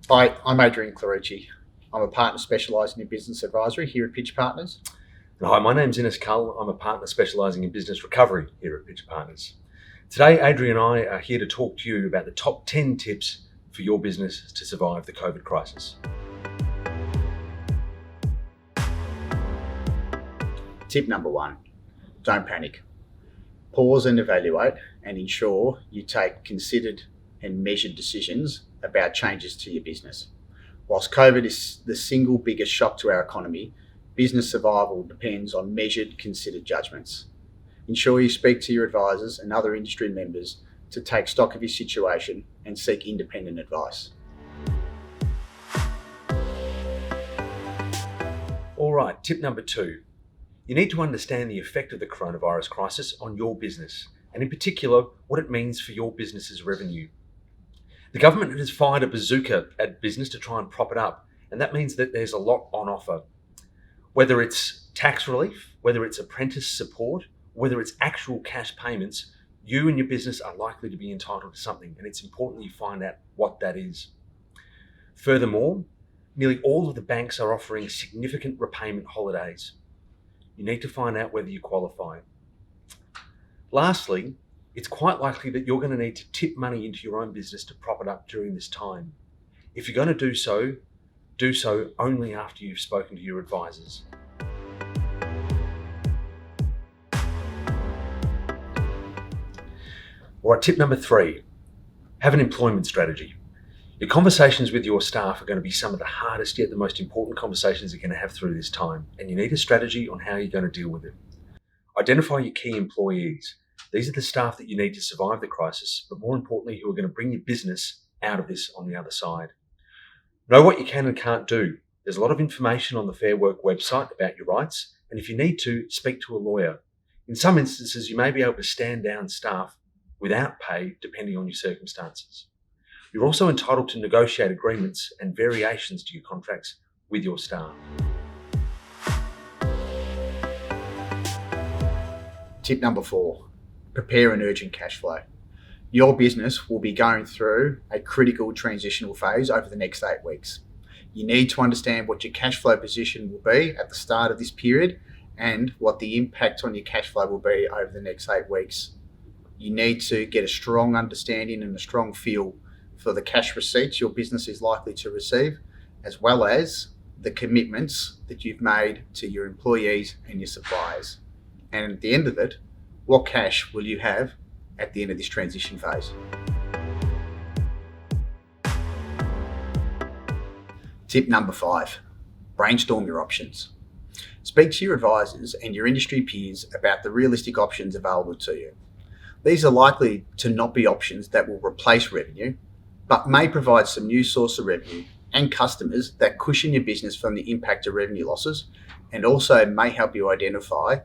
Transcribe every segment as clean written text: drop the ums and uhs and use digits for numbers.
Hi, I'm Adrian Clerici. I'm a partner specialising in business advisory here at Pitch Partners. Hi, my name's Innis Cull. I'm a partner specialising in business recovery here at Pitch Partners. Today, Adrian and I are here to talk to you about the top 10 tips for your business to survive the COVID crisis. Tip number 1, don't panic. Pause and evaluate and ensure you take considered and measured decisions about changes to your business. Whilst COVID is the single biggest shock to our economy, business survival depends on measured, considered judgments. Ensure you speak to your advisors and other industry members to take stock of your situation and seek independent advice. All right, tip number 2. You need to understand the effect of the coronavirus crisis on your business, and in particular, what it means for your business's revenue. The government has fired a bazooka at business to try and prop it up, and that means that there's a lot on offer. Whether it's tax relief, whether it's apprentice support, whether it's actual cash payments, you and your business are likely to be entitled to something, and it's important you find out what that is. Furthermore, nearly all of the banks are offering significant repayment holidays. You need to find out whether you qualify. Lastly, it's quite likely that you're going to need to tip money into your own business to prop it up during this time. If you're going to do so only after you've spoken to your advisors. All right, tip number 3, have an employment strategy. Your conversations with your staff are going to be some of the hardest yet the most important conversations you're going to have through this time, and you need a strategy on how you're going to deal with it. Identify your key employees. These are the staff that you need to survive the crisis, but more importantly, who are going to bring your business out of this on the other side. Know what you can and can't do. There's a lot of information on the Fair Work website about your rights, and if you need to, speak to a lawyer. In some instances, you may be able to stand down staff without pay, depending on your circumstances. You're also entitled to negotiate agreements and variations to your contracts with your staff. Tip number 4, prepare an urgent cash flow. Your business will be going through a critical transitional phase over the next 8 weeks. You need to understand what your cash flow position will be at the start of this period and what the impact on your cash flow will be over the next 8 weeks. You need to get a strong understanding and a strong feel for the cash receipts your business is likely to receive, as well as the commitments that you've made to your employees and your suppliers. And at the end of it, what cash will you have at the end of this transition phase? Tip number 5, brainstorm your options. Speak to your advisors and your industry peers about the realistic options available to you. These are likely to not be options that will replace revenue, but may provide some new source of revenue and customers that cushion your business from the impact of revenue losses, and also may help you identify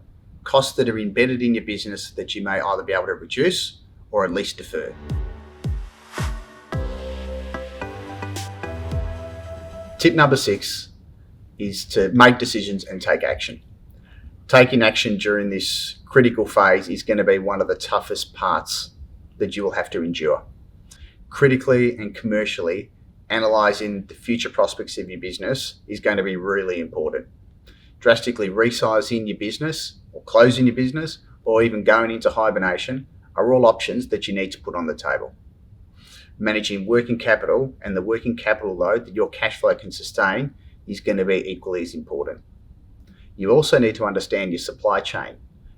costs that are embedded in your business that you may either be able to reduce or at least defer. Tip number 6 is to make decisions and take action. Taking action during this critical phase is going to be one of the toughest parts that you will have to endure. Critically and commercially, analysing the future prospects of your business is going to be really important. Drastically resizing your business or closing your business or even going into hibernation are all options that you need to put on the table. Managing working capital and the working capital load that your cash flow can sustain is going to be equally as important. You also need to understand your supply chain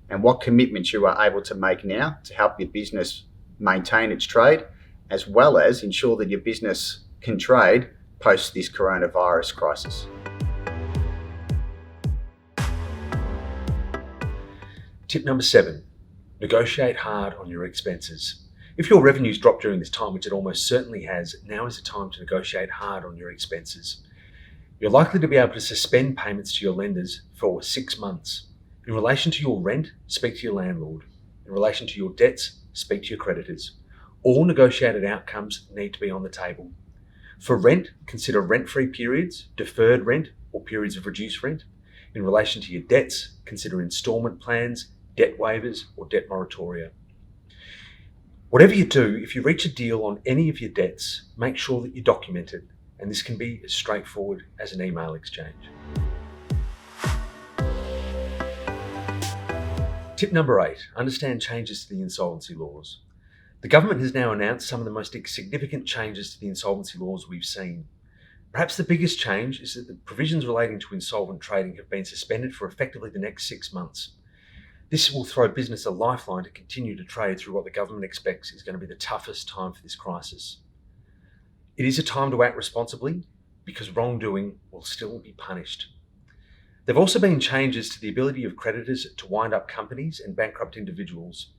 and what commitments you are able to make now to help your business maintain its trade, as well as ensure that your business can trade post this coronavirus crisis. Tip number 7, negotiate hard on your expenses. If your revenues drop during this time, which it almost certainly has, now is the time to negotiate hard on your expenses. You're likely to be able to suspend payments to your lenders for 6 months. In relation to your rent, speak to your landlord. In relation to your debts, speak to your creditors. All negotiated outcomes need to be on the table. For rent, consider rent-free periods, deferred rent, or periods of reduced rent. In relation to your debts, consider instalment plans, debt waivers, or debt moratoria. Whatever you do, if you reach a deal on any of your debts, make sure that you document it and this can be as straightforward as an email exchange. Tip number 8, understand changes to the insolvency laws. The government has now announced some of the most significant changes to the insolvency laws we've seen. Perhaps the biggest change is that the provisions relating to insolvent trading have been suspended for effectively the next 6 months. This will throw business a lifeline to continue to trade through what the government expects is going to be the toughest time for this crisis. It is a time to act responsibly because wrongdoing will still be punished. There have also been changes to the ability of creditors to wind up companies and bankrupt individuals.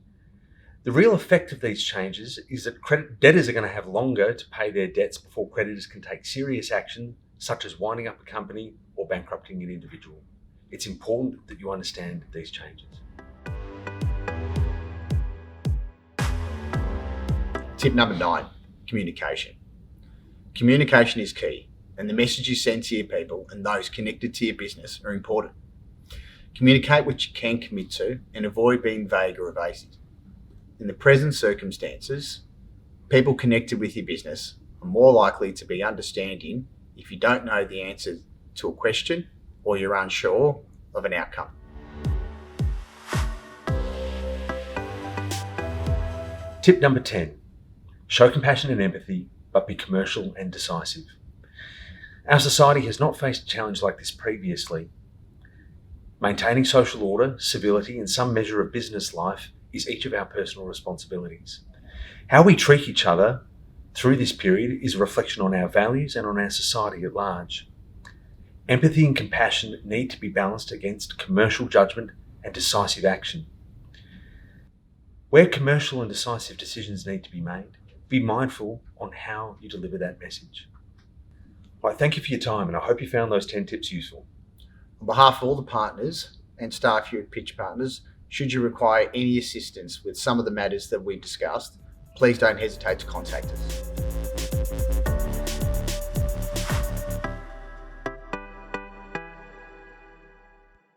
The real effect of these changes is that debtors are going to have longer to pay their debts before creditors can take serious action, such as winding up a company or bankrupting an individual. It's important that you understand these changes. Tip number 9, communication. Communication is key, and the message you send to your people and those connected to your business are important. Communicate what you can commit to and avoid being vague or evasive. In the present circumstances, people connected with your business are more likely to be understanding if you don't know the answer to a question or you're unsure of an outcome. Tip number 10, show compassion and empathy, but be commercial and decisive. Our society has not faced a challenge like this previously. Maintaining social order, civility, and some measure of business life is each of our personal responsibilities. How we treat each other through this period is a reflection on our values and on our society at large. Empathy and compassion need to be balanced against commercial judgment and decisive action. Where commercial and decisive decisions need to be made, be mindful on how you deliver that message. All right, thank you for your time, and I hope you found those 10 tips useful. On behalf of all the partners and staff here at Pitch Partners, should you require any assistance with some of the matters that we've discussed, please don't hesitate to contact us.